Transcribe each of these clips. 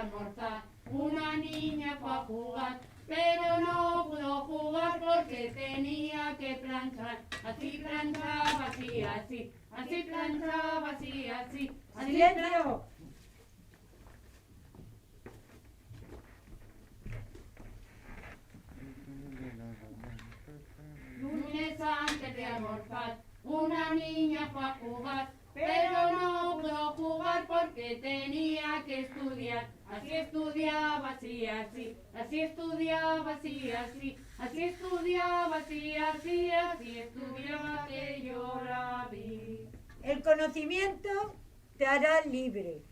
almorzar. Una niña fue a jugar, pero no pudo jugar porque tenía que planchar. Así planchaba, así, así. Así planchaba, así, así. ¡Silencio! Lunes antes de almorzar, una niña fue a jugar, pero no pudo jugar porque tenía que estudiar. Así estudiaba, así, así. Así estudiaba, así, así. Así estudiaba, así, así. Así estudiaba que yo la vi. El conocimiento te hará libre.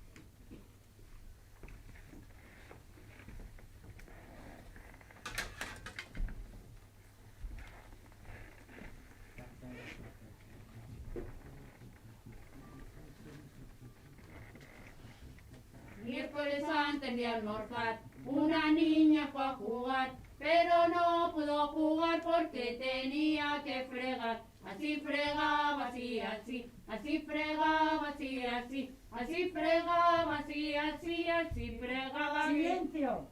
Miércoles antes de almorzar, una niña fue a jugar, pero no pudo jugar porque tenía que fregar. Así fregaba, así, así. Así fregaba, así, así. Así fregaba, así, así. Así fregaba. ¡Silencio!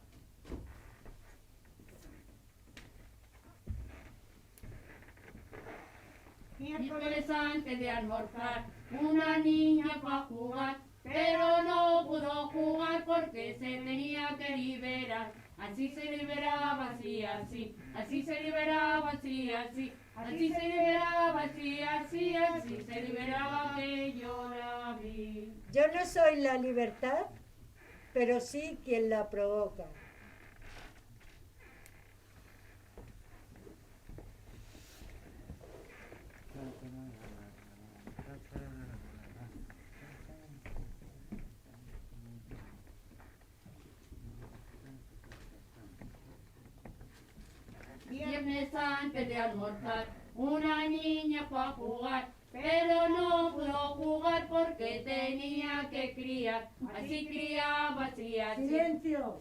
Miércoles antes de almorzar, una niña fue a jugar, pero no pudo jugar porque se tenía que liberar. Así se liberaba, así, así. Así se liberaba, así, así. Así se liberaba, así, así, así se liberaba que yo la vi. Yo no soy la libertad, pero sí quien la provoca. Viernes antes de almorzar, una niña fue a jugar, pero no pudo jugar porque tenía que criar. Así criaba, así, así. ¡Silencio!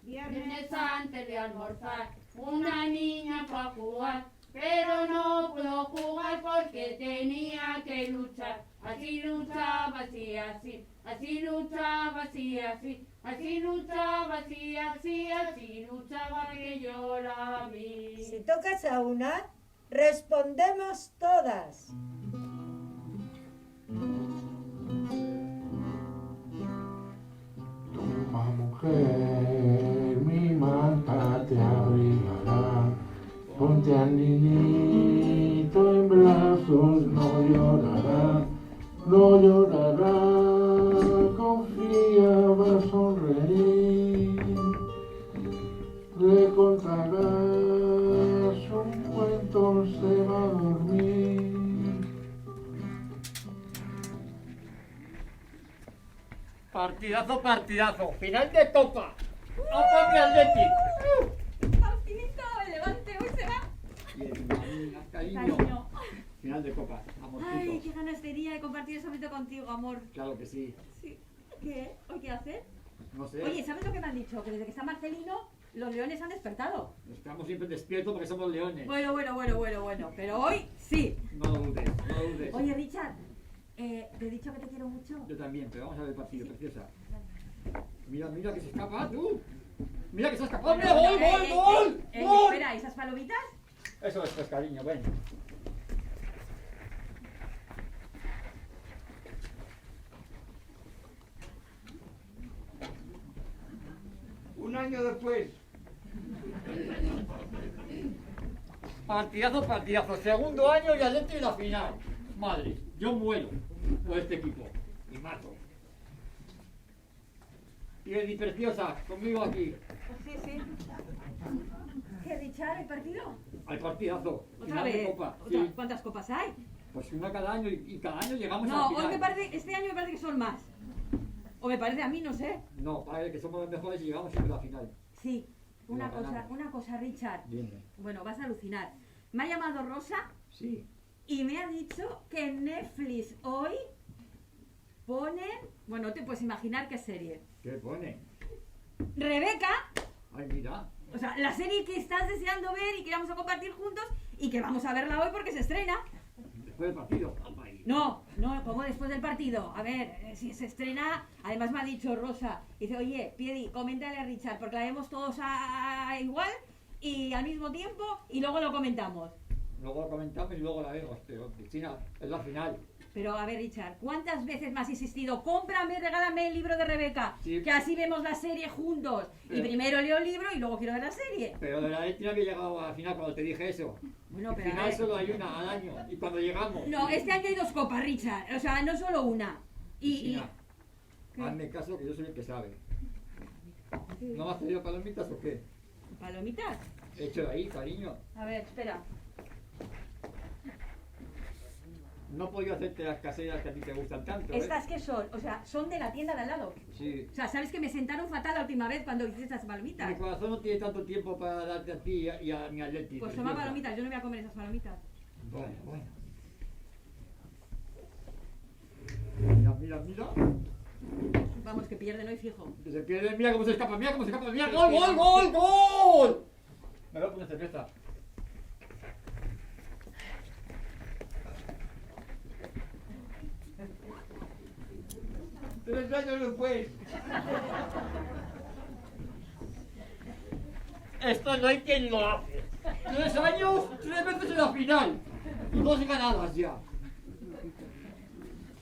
Viernes antes de almorzar, una niña fue a jugar, pero no pudo jugar porque tenía que luchar. Así luchaba, así, así. Así luchaba, así, así. Así luchaba, así, así. Así luchaba que yo la vi. Si tocas a una, respondemos todas. Toma, mujer, mi manta te abrigará. Ponte al niñito en brazos, no llorará, no llorará. Confía, va a sonreír. Le contarás un cuento, se va a dormir. Partidazo, partidazo. Final de Copa. ¡Opa, mi Atleti! Martinito, levante, hoy se va. Bien, cariño. Cariño. Final de Copa. Amorcito. Ay, qué ganas tenía de compartir ese momento contigo, amor. Claro que sí. Sí. ¿Qué? ¿Hoy qué hacer? No sé. Oye, ¿sabes lo que me han dicho? Que desde que está Marcelino, los leones han despertado. Nos quedamos siempre despiertos porque somos leones. Bueno. Pero hoy sí. No lo dudes, no lo dudes. Oye, Richard, te he dicho que te quiero mucho. Yo también, pero vamos a ver el partido, preciosa. Mira, mira que se escapa, tú. Mira que se ha escapado. ¡Mira, gol, gol, gol! ¡Gol! Espera, ¿esas palomitas? Eso es, pues, cariño, ven. Un año después. Partidazo, partidazo. Segundo año y Atleti en la final. Madre, yo muero por este equipo. Y mato. Y Edi, preciosa, conmigo aquí. Sí. ¿Qué, Richard, el partido? Al partidazo. ¿Otra Final de vez? Copa. ¿Otra? Sí. ¿Cuántas copas hay? Pues una cada año y cada año llegamos No, al final. hoy me parece, este año me parece que son más. O me parece a mí, no sé. No, parece que somos los mejores y llegamos siempre a la final. Sí, una Lo ganamos. cosa, Richard. Dime. Bueno, vas a alucinar. Me ha llamado Rosa Sí. y me ha dicho que en Netflix hoy ponen, bueno, te puedes imaginar qué serie. ¿Qué pone? Rebeca, Ay, mira. o sea, la serie que estás deseando ver y que vamos a compartir juntos y que vamos a verla hoy porque se estrena. después del partido. No, como después del partido. A ver, si se estrena, además me ha dicho Rosa, dice, oye, Piedi, coméntale a Richard, porque la vemos todos igual y al mismo tiempo y luego lo comentamos. Luego lo comentamos y luego la vemos, pero Cristina, es la final. Pero a ver, Richard, ¿cuántas veces me has insistido? Cómprame, regálame el libro de Rebeca, Sí. que así vemos la serie juntos. Pero- Y primero leo el libro y luego quiero ver la serie. Pero de la ley tenía que llegar a la final cuando te dije eso. Bueno, Al pero a final ver. solo hay una al año. Y cuando llegamos. No, este año hay 2 copas, Richard. O sea, no solo una. Y Cristina, ¿Qué? hazme caso que yo soy el que sabe. ¿No me has pedido palomitas o qué? ¿Palomitas? He hecho de ahí, cariño. A ver, espera. No he podido hacerte las caseras que a ti te gustan tanto. ¿eh? ¿Estas qué son? O sea, son de la tienda de al lado. Sí. O sea, ¿sabes que me sentaron fatal la última vez cuando hice estas palomitas? Mi corazón no tiene tanto tiempo para darte a ti y a mi Atleti. Pues toma palomitas, yo no voy a comer esas palomitas. Bueno. Mira, mira, mira. Vamos, que pierden hoy fijo. Que se pierde, mira cómo se escapa, mira cómo se escapa, mira, gol, gol, gol, gol. Me voy a poner cerveza. Tres años después. Esto no hay quien lo hace. 3 años, 3 veces en la final. Y 2 ganadas ya.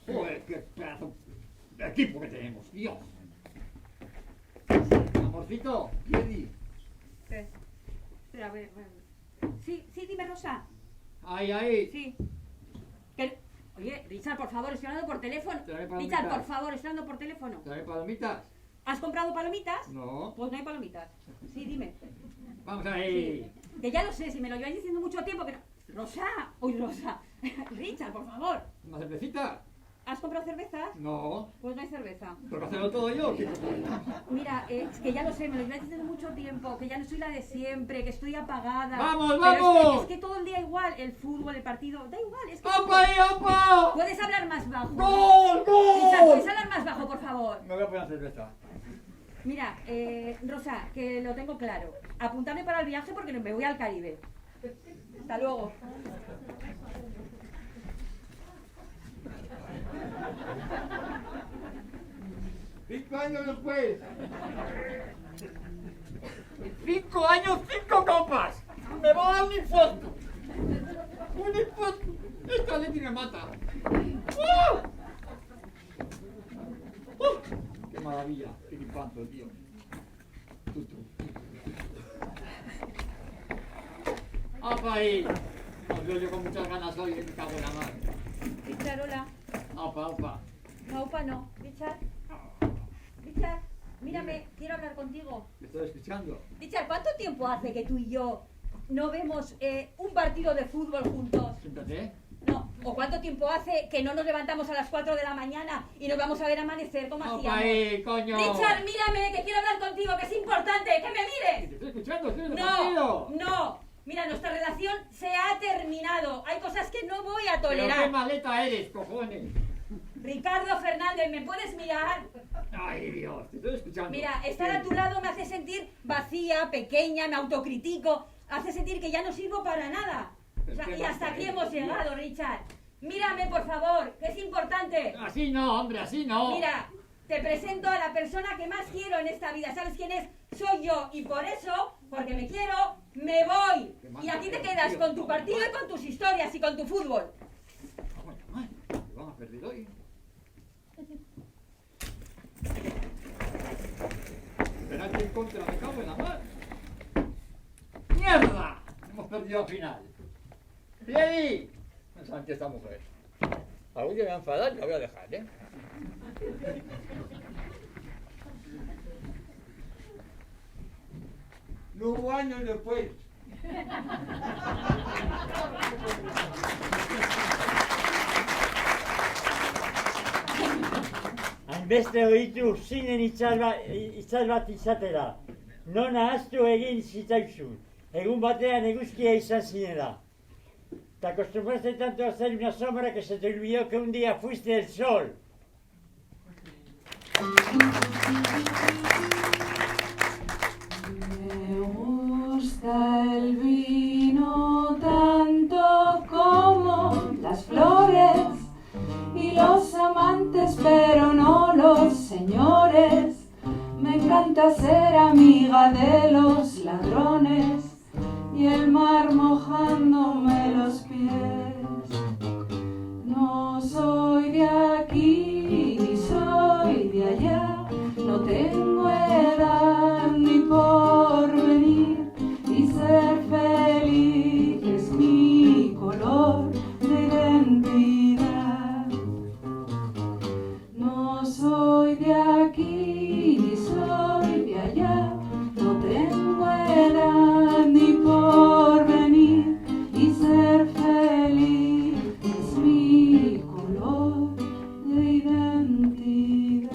Joder, qué pedazo de equipo que tenemos, Dios. Amorcito, Piedi. ¿Qué? Espera, a ver. Sí, dime, Rosa. Ahí. Sí. Oye, Richard, por favor, estoy hablando por teléfono. Trae palomitas. Richard, por favor, estoy hablando por teléfono. ¿Trae palomitas? ¿Has comprado palomitas? No. Pues no hay palomitas. Sí, dime. Vamos ahí. Que ya lo sé, si me lo lleváis diciendo mucho tiempo que no. Rosa, uy, Rosa. Richard, por favor. ¿Una cervecita? ¿Has comprado cervezas? No. Pues no hay cerveza. ¿Tengo que hacerlo todo yo? ¿Qué? Mira, es que ya lo sé, me lo lleváis diciendo mucho tiempo, que ya no soy la de siempre, que estoy apagada. ¡Vamos, Pero vamos! Es que todo el día igual, el fútbol, el partido, da igual, es que... ¡Opa ahí, opa! ¿Puedes hablar más bajo? ¡Gol, Richard, gol! ¿puedes hablar más bajo, por favor? Me voy a poner cerveza. Mira, Rosa, que lo tengo claro. Apuntadme para el viaje porque me voy al Caribe. Hasta luego. 5 años después. 5 años, 5 copas. Me va a dar un infarto. Un infarto. Esta Leti me mata. ¡Oh! ¡Oh! ¡Qué maravilla! ¡Qué infarto, tío! Tutu. ¡Apa ahí! Os veo yo con muchas ganas hoy, me cago en la mar. Richard, hola. ¡Apa, apa! Paupa no. Richard. Richard, mírame, quiero hablar contigo. ¿Me estoy escuchando? Richard, ¿cuánto tiempo hace que tú y yo no vemos un partido de fútbol juntos? Siéntate. No. ¿O cuánto tiempo hace que no nos levantamos a las 4 de la mañana y nos vamos a ver amanecer como ¡Apa hacíamos? ahí, coño! Richard, mírame, que quiero hablar contigo, que es importante, que me ¡Te mires. estoy escuchando! ¡Estoy en el No, partido! no. Mira, nuestra relación se ha terminado. Hay cosas que no voy a ¡Pero qué tolerar. maleta eres, cojones! Ricardo Fernández, ¿me puedes mirar? ¡Ay, Dios! Te estoy escuchando. Mira, estar a tu lado me hace sentir vacía, pequeña, me autocritico, hace sentir que ya no sirvo para nada. O sea, y hasta aquí hemos llegado, Richard. Mírame, por favor, que es importante. Así no, hombre, así no. Mira, te presento a la persona que más quiero en esta vida. ¿Sabes quién es? Soy yo. Y por eso, porque me quiero, me voy. Y aquí te quedas con tu partido y con tus historias y con tu fútbol. Vamos, mamá, que vamos a perder hoy. Penalti en contra, me cago en la mar. ¡Mierda! Hemos perdido al final. ¡Piedi! No saben que esta mujer. Algún día me va a enfadar y la voy a dejar, ¿eh? No hubo años después. Hainbeste ohitu zinen itzal bat izatera. Non ahaztu egin zitzaizun. Egun batean eguzkia izan zinela. Te acostumbraste tanto a hacer una sombra que se te olvidó que un día fuiste el sol. Me gusta el vino tanto como las flores. encanta ser amiga de los ladrones y el mar mojándome los pies. No soy de aquí ni soy de allá, no tengo edad ni porvenir, y ser feliz es mi color de identidad. No soy de aquí ni soy de allá, no tengo edad ni porvenir, y ser feliz es mi color de identidad.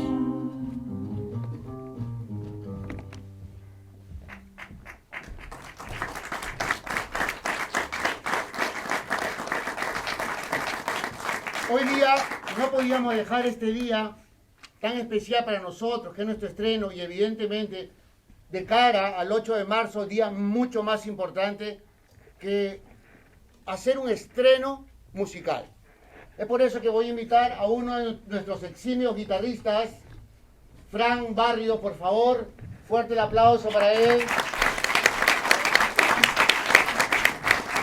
Hoy día no podíamos dejar este día tan especial para nosotros, que es nuestro estreno, y evidentemente de cara al 8 de marzo, día mucho más importante que hacer un estreno musical. Es por eso que voy a invitar a uno de nuestros eximios guitarristas, Fran Barrio, por favor. Fuerte el aplauso para él.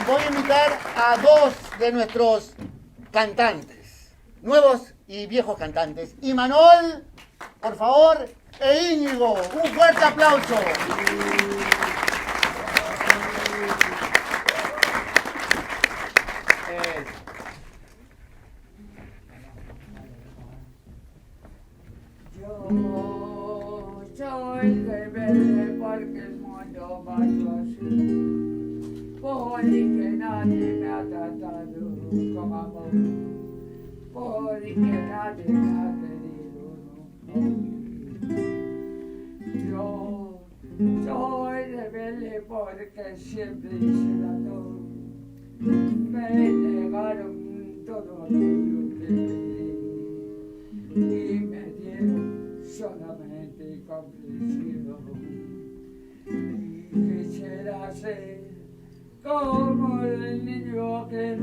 Voy a invitar a dos de nuestros cantantes, nuevos y viejos cantantes. Imanol, por favor, e Íñigo. Un fuerte aplauso. Yo soy rebelde porque el mundo va así, porque nadie me ha tratado con amor, porque nadie me ha querido. Yo soy rebelde porque siempre hice la todo, me negaron todo aquello que pedí y me dieron solamente comprensión. Y quisiera ser como el niño aquel,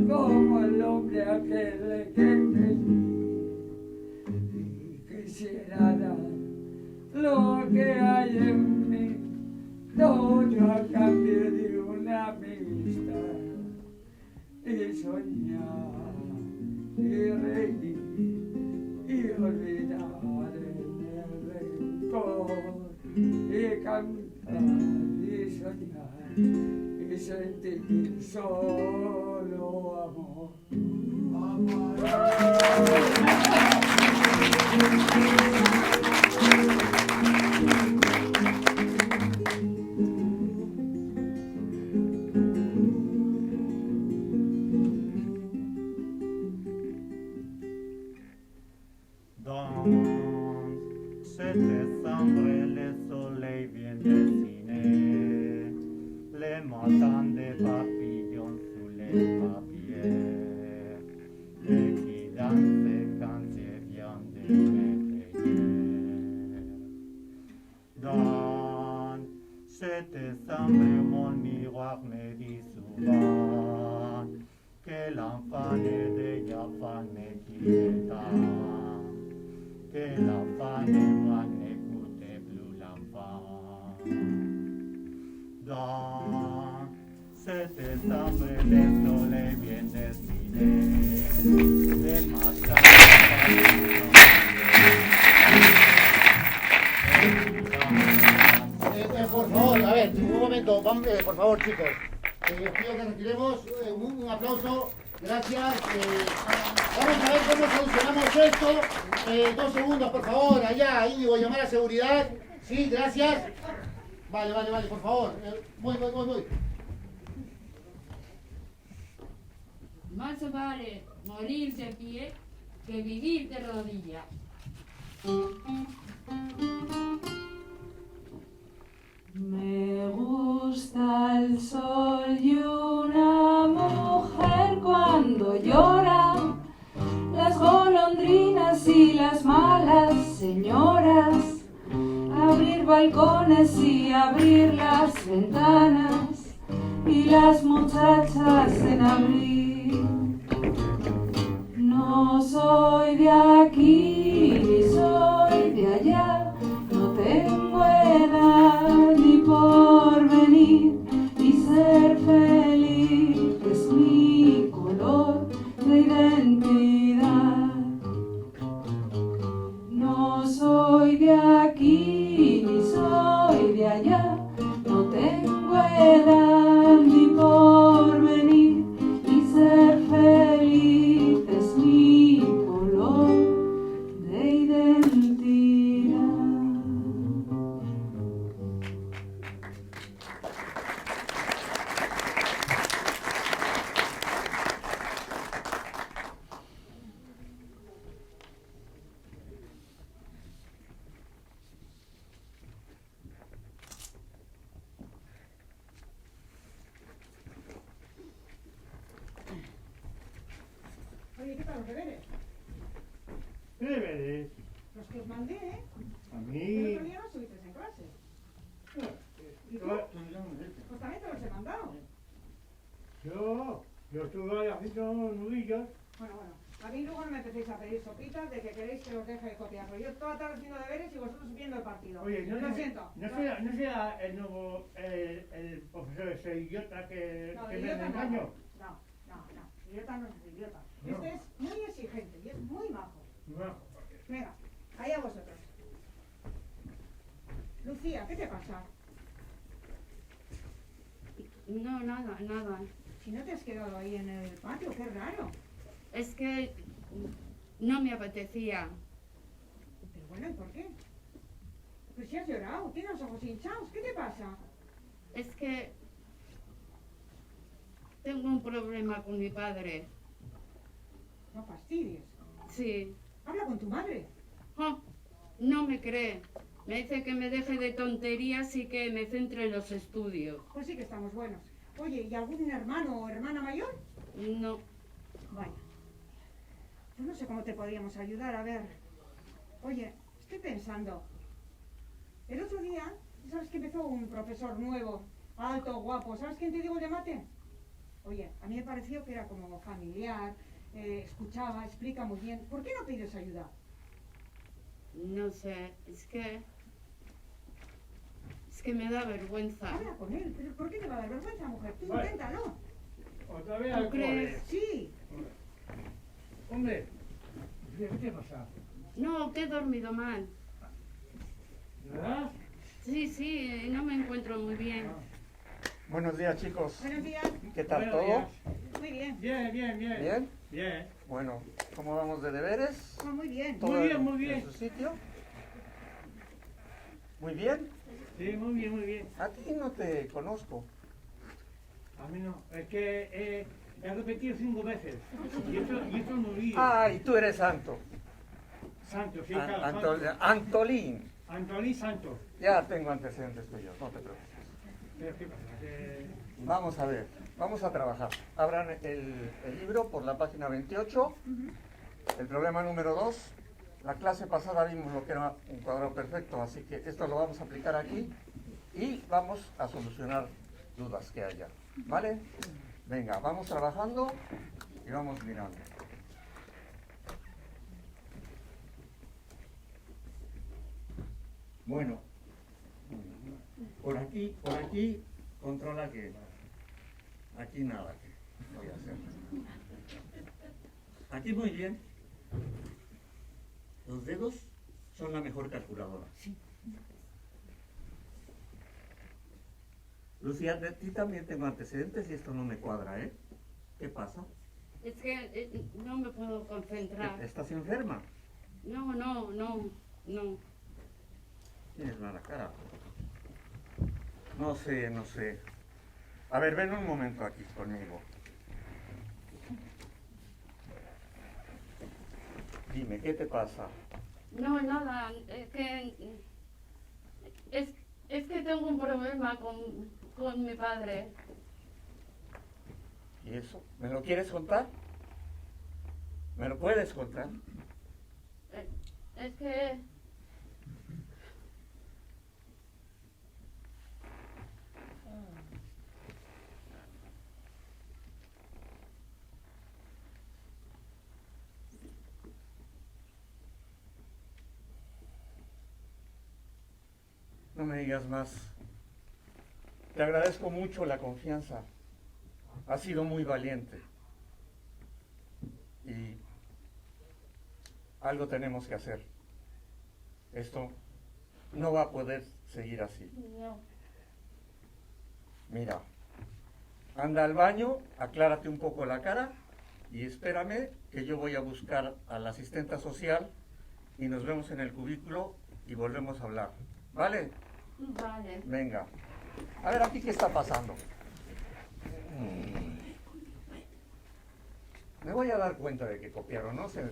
como el hombre aquel que pedí, y quisiera dar lo que hay en mí, todo a cambio de una amistad, y soñar y reír y olvidar el rencor, y cantar y soñar y sentir solo amor. Dans cette chambre, le soleil vient dessiner les matins des papillons sous les papiers, et qui dansent quand je viens de me réveiller. Dans cette chambre, mon miroir me dit souvent que l'enfant est déjà fermé qui est temps, que la femme et moi n'écoutez plus l'enfant. Dans cette chambre, le soleil vient dessiner les matins. Por favor, a ver, un momento, vamos, por favor, chicos. Pido que retiremos un aplauso. Gracias. Vamos a ver cómo solucionamos esto. 2 segundos, por favor. Allá, Íñigo, llamar a seguridad. Sí, gracias. Vale, por favor. Voy. Más vale morir de pie que vivir de rodillas. Me gusta el sol y una mujer cuando llora, las golondrinas y las malas señoras, abrir balcones y abrir las ventanas, y las muchachas en abril. No soy de aquí ni soy de allá, no tengo los deberes? ¿Qué deberes? Los que os mandé, ¿eh? A El mí... otro día no estuviste en clase. ¿Y tú? Pues también te los he mandado. Yo estuve haciendo nudillos. Bueno, a mí luego no me empecéis a pedir sopitas de que queréis que os deje de copiar. Porque yo toda la tarde haciendo deberes y vosotros viendo el partido. Oye, Lo siento. ¿No será el nuevo, el profesor ese idiota que No, me de idiota engañó? no. Idiota no es idiota. No. Este es muy exigente y es muy majo. No. Venga, ahí a vosotros. Lucía, ¿qué te pasa? No, nada. Si no te has quedado ahí en el patio, qué raro. Es que no me apetecía. Pero bueno, ¿y por qué? Pues si has llorado, tienes los ojos hinchados, ¿qué te pasa? Es que tengo un problema con mi padre. No fastidies. Sí. Habla con tu madre. Oh, no me cree. Me dice que me deje de tonterías y que me centre en los estudios. Pues sí que estamos buenos. Oye, ¿y algún hermano o hermana mayor? No. Vaya. Pues no sé cómo te podríamos ayudar, a ver. Oye, estoy pensando. El otro día, ¿sabes que empezó un profesor nuevo, alto, guapo? ¿Sabes quién te digo el de mate? Oye, a mí me pareció que era como familiar, escuchaba, explica muy bien. ¿Por qué no pides ayuda? No sé, es que me da vergüenza. Habla con él. ¿Pero por qué te va a dar vergüenza, mujer? Tú Vale. inténtalo. ¿Otra vez ¿Tú al crees? cole? Sí. Hombre, ¿qué te pasa? No, que he dormido mal. ¿Verdad? Sí, no me encuentro muy bien. Buenos días, chicos. Buenos días. ¿Qué tal Buenos todo? días. Muy bien. ¿Bien? Bien. Bueno, ¿cómo vamos de deberes? Oh, muy bien. ¿Todo Muy bien, en- muy bien. ¿En su sitio? ¿Muy bien? Sí, muy bien. A ti no te conozco. A mí no. Es que he repetido 5 veces. Y esto no lío. Ah, y tú eres Santo. Santo, sí, claro. Santo. Antolín. Antolín Santos. Ya tengo antecedentes tuyos, no te preocupes. Pero ¿qué pasa? Vamos a ver, vamos a trabajar. Abran el libro por la página 28. El problema número 2. La clase pasada vimos lo que era un cuadrado perfecto, así que esto lo vamos a aplicar aquí y vamos a solucionar dudas que haya. ¿Vale? Venga, vamos trabajando y vamos mirando. Bueno, por aquí, controla que aquí nada que voy a hacer. Aquí muy bien. Los dedos son la mejor calculadora. Lucía, de ti también tengo antecedentes y esto no me cuadra, ¿eh? ¿Qué pasa? Es que no me puedo concentrar. ¿Estás enferma? No. Tienes mala cara. No sé. A ver, ven un momento aquí conmigo. Dime, ¿qué te pasa? No, nada. Es que tengo un problema con mi padre. ¿Y eso? ¿Me lo quieres contar? ¿Me lo puedes contar? Es que... No me digas más. Te agradezco mucho la confianza. Has sido muy valiente. Y algo tenemos que hacer. Esto no va a poder seguir así. No. Mira, anda al baño, aclárate un poco la cara y espérame que yo voy a buscar a la asistenta social y nos vemos en el cubículo y volvemos a hablar. ¿Vale? Vale. Venga. A ver, aquí qué está pasando. Me voy a dar cuenta de que copiaron, no sé.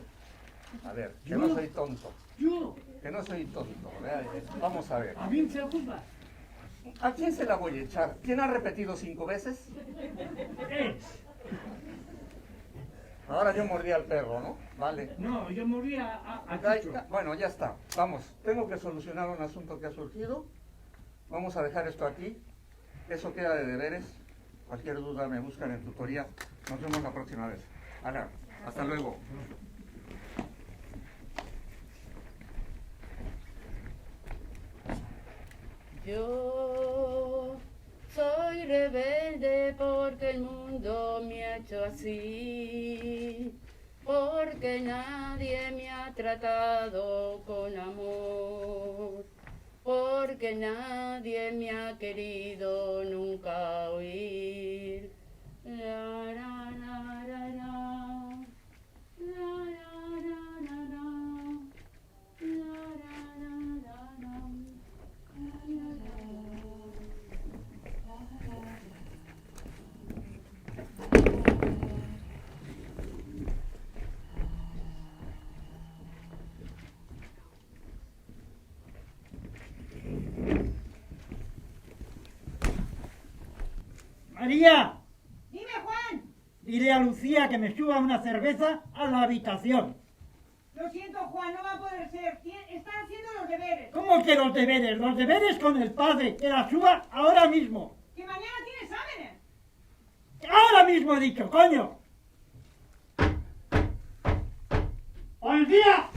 A ver, que no soy tonto. Yo, Que no soy tonto. Vamos a ver. a mí se ocupa. ¿A quién se la voy a echar? ¿Quién ha repetido 5 veces? Ahora yo mordí al perro, ¿no? Vale. No, yo morí a Chucho. Bueno, ya está. Vamos, tengo que solucionar un asunto que ha surgido. Vamos a dejar esto aquí. Eso queda de deberes. Cualquier duda me buscan en tutoría. Nos vemos la próxima vez. Hala, hasta luego. Yo soy rebelde porque el mundo me ha hecho así, porque nadie me ha tratado con amor, porque nadie me ha querido nunca oír. La, la, la, la, la. La, la, la, la, la. La, la, la, la, la. María, Dime, Juan. dile a Lucía que me suba una cerveza a la habitación. Lo siento, Juan, no va a poder ser. Están haciendo los deberes. ¿Cómo que los deberes? Los deberes con el padre, que la suba ahora mismo. Que mañana tiene exámenes. Ahora mismo he dicho, coño. ¡Policía!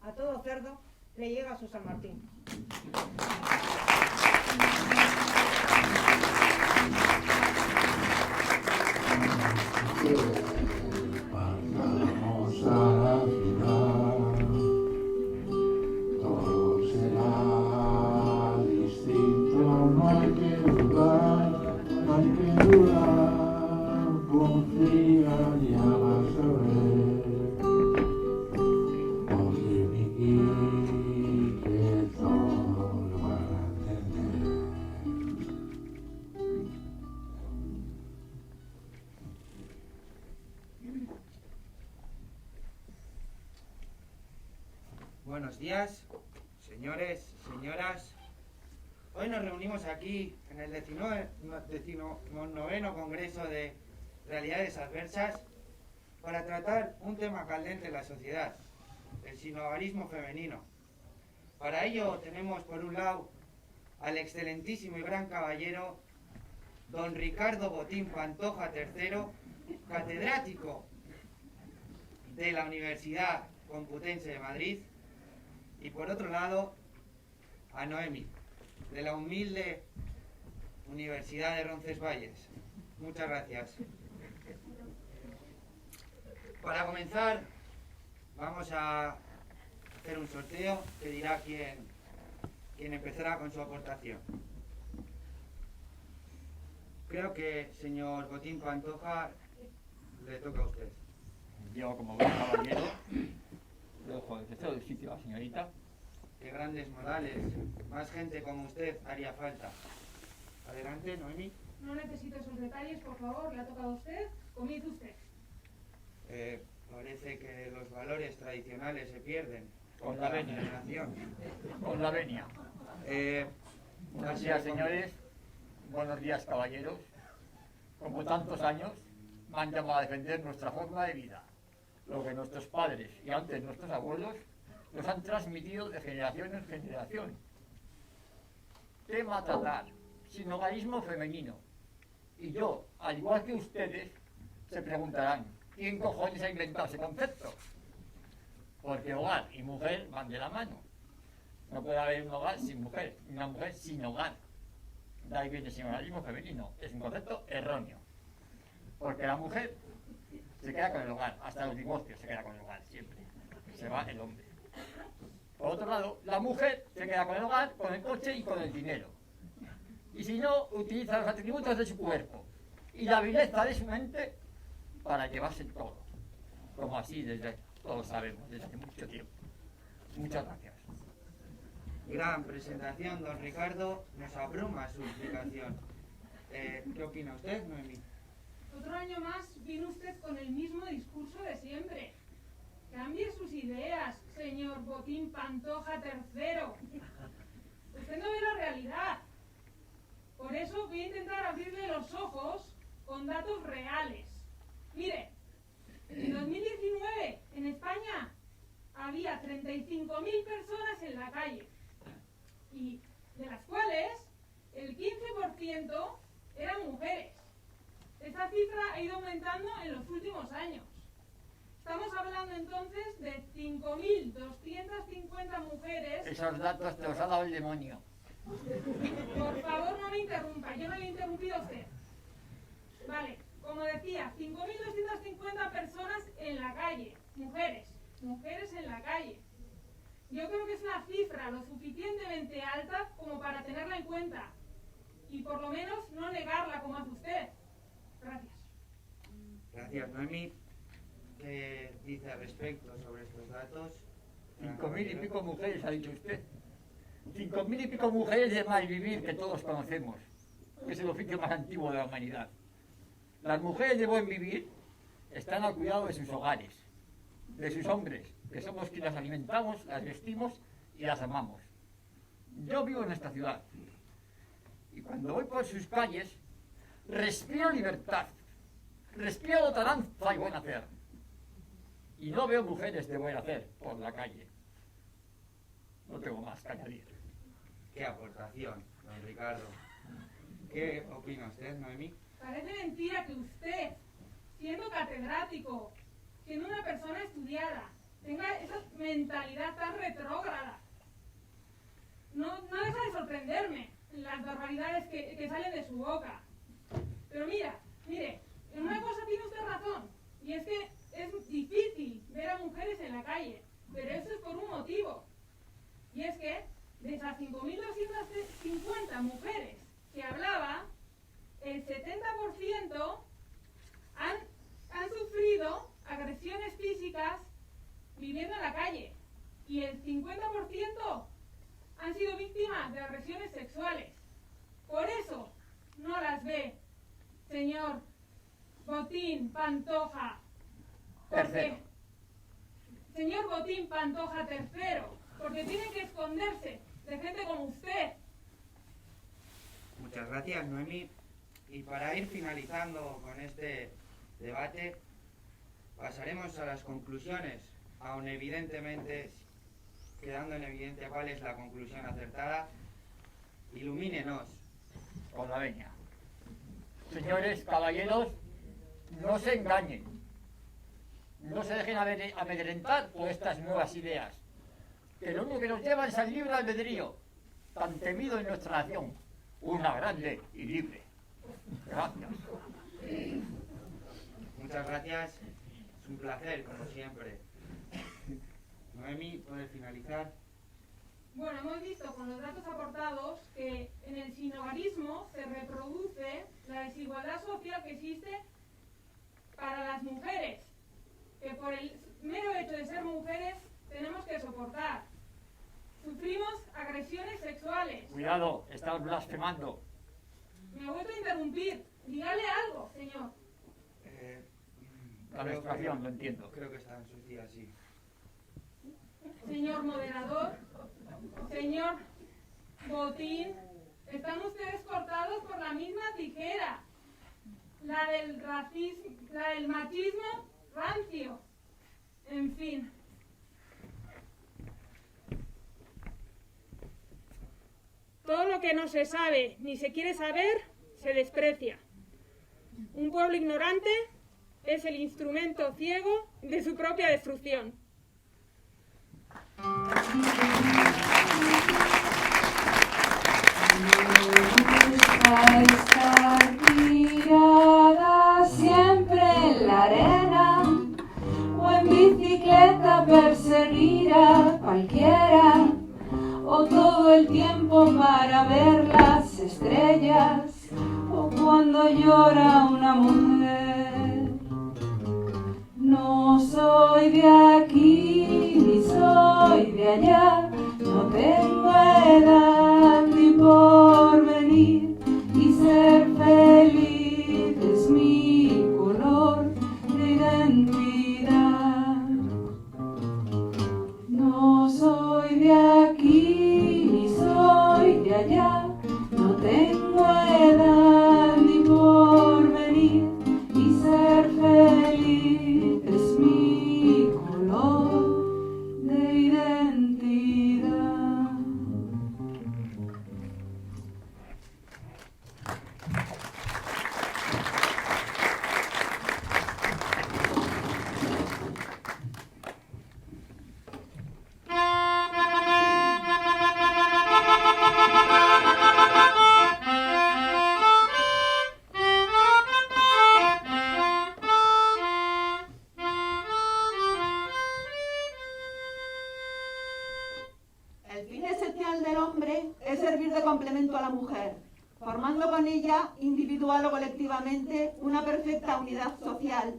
A todo cerdo le llega su San Martín. Pasamos a la ciudad, todo será distinto, no hay que dudar, no hay que dudar, confía, ya vas a ver, porque mi que todo lo van a entender. Buenos días, señores, señoras. Hoy nos reunimos aquí en el 19º Congreso de Realidades Adversas para tratar un tema candente en la sociedad, el sinhogarismo femenino. Para ello tenemos por un lado al excelentísimo y gran caballero don Ricardo Botín Pantoja III, catedrático de la Universidad Complutense de Madrid, y por otro lado a Noemi, de la humilde Universidad de Roncesvalles. Muchas gracias. Para comenzar, vamos a hacer un sorteo que dirá quién empezará con su aportación. Creo que, señor Botín Pantoja, le toca a usted. Yo, como buen caballero, le dejo el tercero del sitio a la señorita. Qué grandes modales. Más gente como usted haría falta. Adelante, Noemi. No necesito esos detalles, por favor. ¿Le ha tocado a usted? Comience usted. Parece que los valores tradicionales se pierden Con la venia. generación. Con la venia. Buenos días, señores. Buenos días, caballeros. Como tantos años, me han llamado a defender nuestra forma de vida. Lo que nuestros padres y antes nuestros abuelos nos han transmitido de generación en generación. Tema a tratar, sinhogarismo femenino. Y yo, al igual que ustedes, se preguntarán, ¿quién cojones ha inventado ese concepto? Porque hogar y mujer van de la mano. No puede haber un hogar sin mujer, ni una mujer sin hogar. De ahí viene el sinhogarismo femenino. Es un concepto erróneo. Porque la mujer se queda con el hogar, hasta los divorcios se queda con el hogar, siempre. Se va el hombre. Por otro lado, la mujer se queda con el hogar, con el coche y con el dinero. Y si no, utiliza los atributos de su cuerpo y la vileza de su mente para llevarse todo. Como así desde, todos sabemos, desde hace mucho tiempo. Muchas gracias. Gran presentación, don Ricardo. Nos abruma su explicación. ¿Qué opina usted, Noemi? Otro año más viene usted con el mismo discurso de siempre. Cambie sus ideas, señor Botín Pantoja III. Usted no ve la realidad. Por eso voy a intentar abrirle los ojos con datos reales. Mire, en 2019 en España había 35.000 personas en la calle, y de las cuales el 15% eran mujeres. Esta cifra ha ido aumentando en los últimos años. Estamos hablando entonces de 5.250 mujeres. Esos datos te los ha dado el demonio. Por favor, no me interrumpa, yo no le he interrumpido a usted. Vale, como decía, 5.250 personas en la calle, mujeres en la calle. Yo creo que es una cifra lo suficientemente alta como para tenerla en cuenta y por lo menos no negarla como hace usted. Gracias. Gracias, Noemí. ¿Qué dice al respecto sobre estos datos? 5.000 y pico mujeres, ha dicho usted. 5.000 y pico mujeres de malvivir que todos conocemos, que es el oficio más antiguo de la humanidad. Las mujeres de buen vivir están al cuidado de sus hogares, de sus hombres, que somos quienes las alimentamos, las vestimos y las amamos. Yo vivo en esta ciudad y cuando voy por sus calles respiro libertad, respiro lontananza y buen hacer. Y no veo mujeres de buen hacer por la calle. No tengo más que añadir. Qué aportación, don Ricardo. ¿Qué opina usted, Noemí? Parece mentira que usted, siendo catedrático, siendo una persona estudiada, tenga esa mentalidad tan retrógrada. No deja de sorprenderme las barbaridades que salen de su boca. Pero mire, en una cosa tiene usted razón, y es que es difícil ver a mujeres en la calle, pero eso es por un motivo. Y es que de esas 5.250 mujeres que hablaba, el 70% han sufrido agresiones físicas viviendo en la calle y el 50% han sido víctimas de agresiones sexuales. Por eso no las ve, señor Botín Pantoja. Tercero. Señor Botín Pantoja tercero, porque tiene que esconderse de gente como usted. Muchas gracias, Noemí. Y para ir finalizando con este debate, pasaremos a las conclusiones, aun evidentemente quedando en evidencia cuál es la conclusión acertada. Ilumínenos. Con la veña. Señores, caballeros, no se engañen. No se dejen amedrentar por estas nuevas ideas, que lo único que nos llevan es al libre albedrío, tan temido en nuestra nación, una grande y libre. Gracias. Muchas gracias. Es un placer, como siempre. Noemí, ¿puedes finalizar? Bueno, hemos visto con los datos aportados que en el sinhogarismo se reproduce la desigualdad social que existe para las mujeres, que por el mero hecho de ser mujeres tenemos que soportar. Sufrimos agresiones sexuales. Cuidado, estás blasfemando. Me ha vuelto a interrumpir. Dígale algo, señor. La menstruación, lo entiendo. Creo que está en sus días, sí. Señor moderador, señor Botín, están ustedes cortados por la misma tijera. La del racismo, la del machismo rancio. En fin. Todo lo que no se sabe ni se quiere saber se desprecia. Un pueblo ignorante es el instrumento ciego de su propia destrucción. Estar tirada siempre en la arena o en bicicleta perseguir a cualquiera o todo el tiempo para ver las estrellas o cuando llora una mujer. No soy de aquí ni soy de allá, no tengo edad ni porvenir y ser feliz es mi color de identidad. No soy de aquí ni soy de allá, no tengo edad complemento a la mujer, formando con ella, individual o colectivamente, una perfecta unidad social,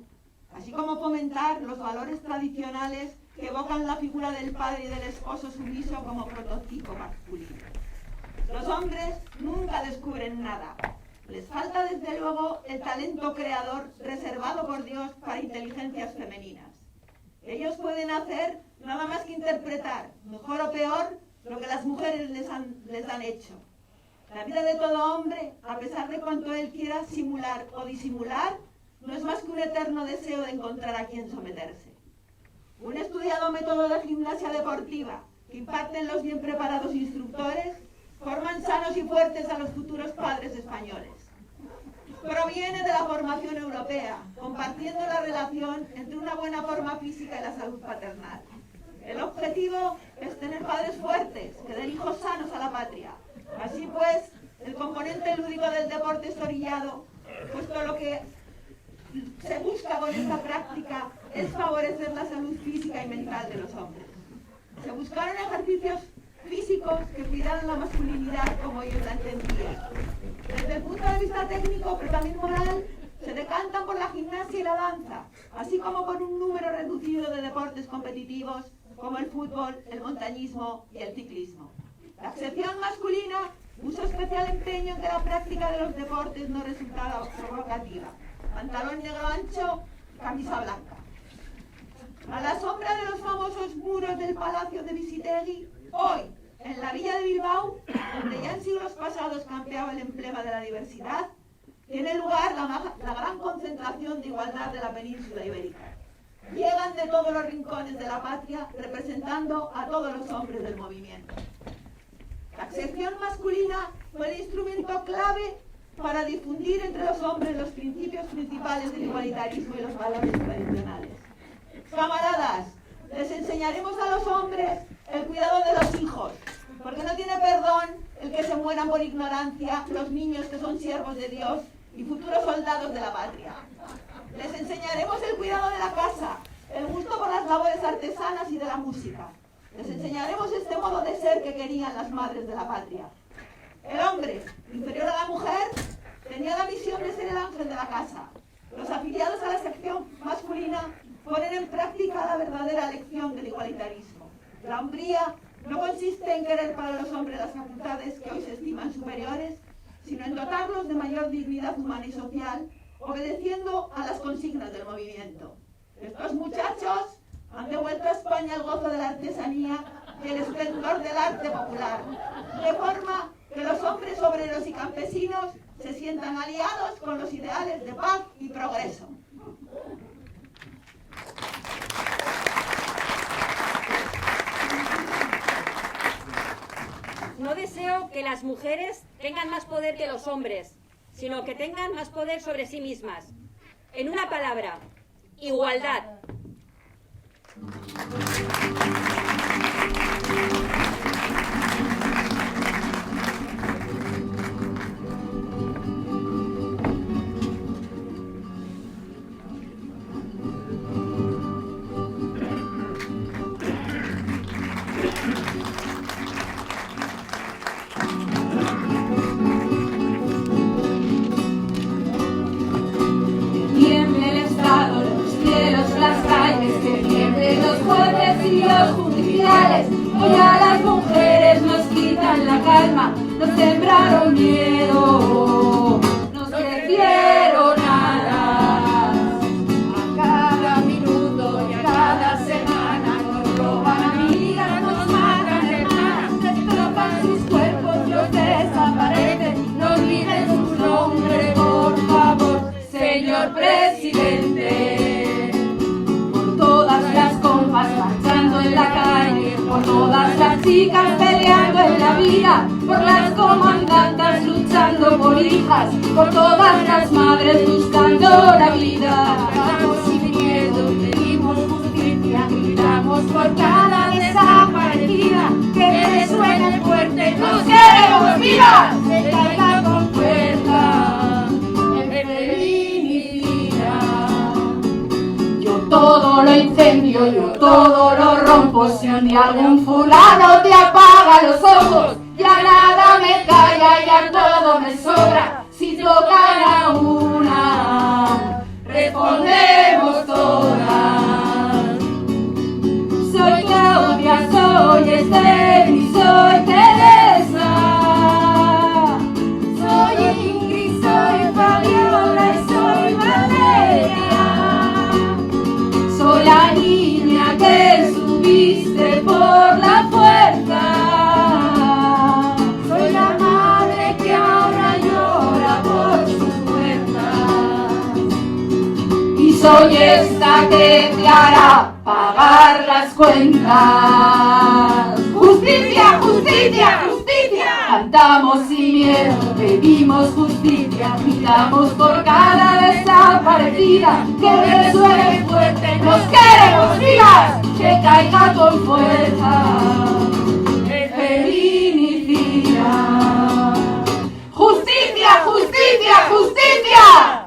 así como fomentar los valores tradicionales que evocan la figura del padre y del esposo sumiso como prototipo masculino. Los hombres nunca descubren nada. Les falta desde luego el talento creador reservado por Dios para inteligencias femeninas. Ellos pueden hacer nada más que interpretar, mejor o peor, lo que las mujeres les han hecho. La vida de todo hombre, a pesar de cuanto él quiera simular o disimular, no es más que un eterno deseo de encontrar a quien someterse. Un estudiado método de gimnasia deportiva que imparten los bien preparados instructores forman sanos y fuertes a los futuros padres españoles. Proviene de la formación europea, compartiendo la relación entre una buena forma física y la salud paternal. El objetivo es tener padres fuertes, que den hijos sanos a la patria. Así pues, el componente lúdico del deporte es orillado, puesto lo que se busca con esta práctica es favorecer la salud física y mental de los hombres. Se buscaron ejercicios físicos que cuidaran la masculinidad como ellos la entendían. Desde el punto de vista técnico, pero también moral, se decantan por la gimnasia y la danza, así como por un número reducido de deportes competitivos como el fútbol, el montañismo y el ciclismo. La sección masculina puso especial empeño en que la práctica de los deportes no resultara provocativa. Pantalón negro ancho, camisa blanca. A la sombra de los famosos muros del Palacio de Visitegui, hoy, en la villa de Bilbao, donde ya en siglos pasados campeaba el emblema de la diversidad, tiene lugar la gran concentración de igualdad de la península ibérica. Llegan de todos los rincones de la patria representando a todos los hombres del movimiento. La sección masculina fue el instrumento clave para difundir entre los hombres los principios principales del igualitarismo y los valores tradicionales. Camaradas, les enseñaremos a los hombres el cuidado de los hijos, porque no tiene perdón el que se mueran por ignorancia los niños que son siervos de Dios y futuros soldados de la patria. Les enseñaremos el cuidado de la casa, el gusto por las labores artesanas y de la música. Les enseñaremos este modo de ser que querían las madres de la patria. El hombre, inferior a la mujer, tenía la misión de ser el ángel de la casa. Los afiliados a la sección masculina ponen en práctica la verdadera lección del igualitarismo. La hombría no consiste en querer para los hombres las facultades que hoy se estiman superiores, sino en dotarlos de mayor dignidad humana y social, obedeciendo a las consignas del movimiento. Estos muchachos han devuelto a España el gozo de la artesanía y el esplendor del arte popular, de forma que los hombres obreros y campesinos se sientan aliados con los ideales de paz y progreso. No deseo que las mujeres tengan más poder que los hombres, sino que tengan más poder sobre sí mismas. En una palabra, igualdad. Hoy a las mujeres nos quitan la calma, nos sembraron miedo, nos crecieron alas. A cada minuto y a cada semana nos roban amigas, nos matan hermanas, destrozan sus cuerpos, los desaparecen, no olviden su nombre, por favor, señor presidente. Por todas las compas marchando en la calle, por todas las chicas peleando en la vida, por las comandantas luchando por hijas, por todas las madres buscando la vida. Estamos sufriendo, pedimos justicia, gritamos por cada desaparecida, que resuene fuerte, nos queremos vivas, que caiga con fuerza el feminicida. Yo todo lo incendio, yo todo lo rompo, si un día algún fulano te apaga los ojos, y ya nada me calla, ya todo me sobra. Si tocan a una, respondemos todas. Soy Claudia, soy Esther y soy Teresa. Soy Ingrid, soy Fabiola y soy Valeria. Soy la niña que subiste por la puerta. Soy la madre que ahora llora por sus puertas. Y soy esta que te hará pagar las cuentas. Justicia, justicia, justicia. Cantamos sin miedo, pedimos justicia. Gritamos por cada desaparecida. Que resuene fuerte, nos queremos vivas. Que caiga con fuerza el feminicida. Justicia, justicia, justicia.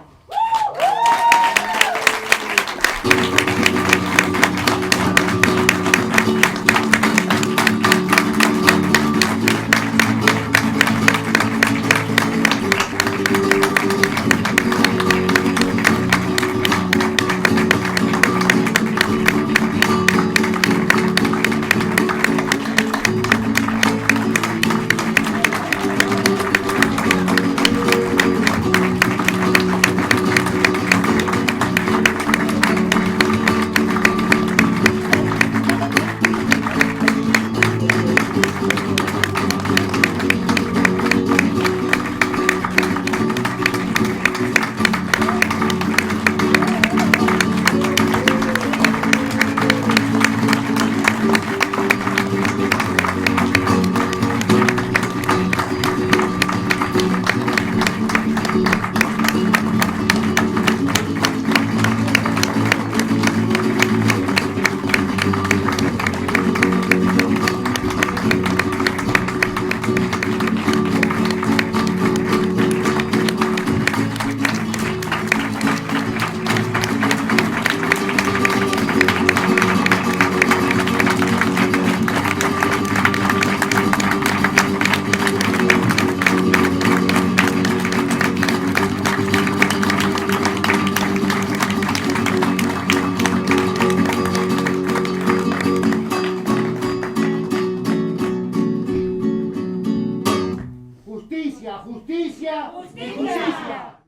Justicia, justicia, justicia.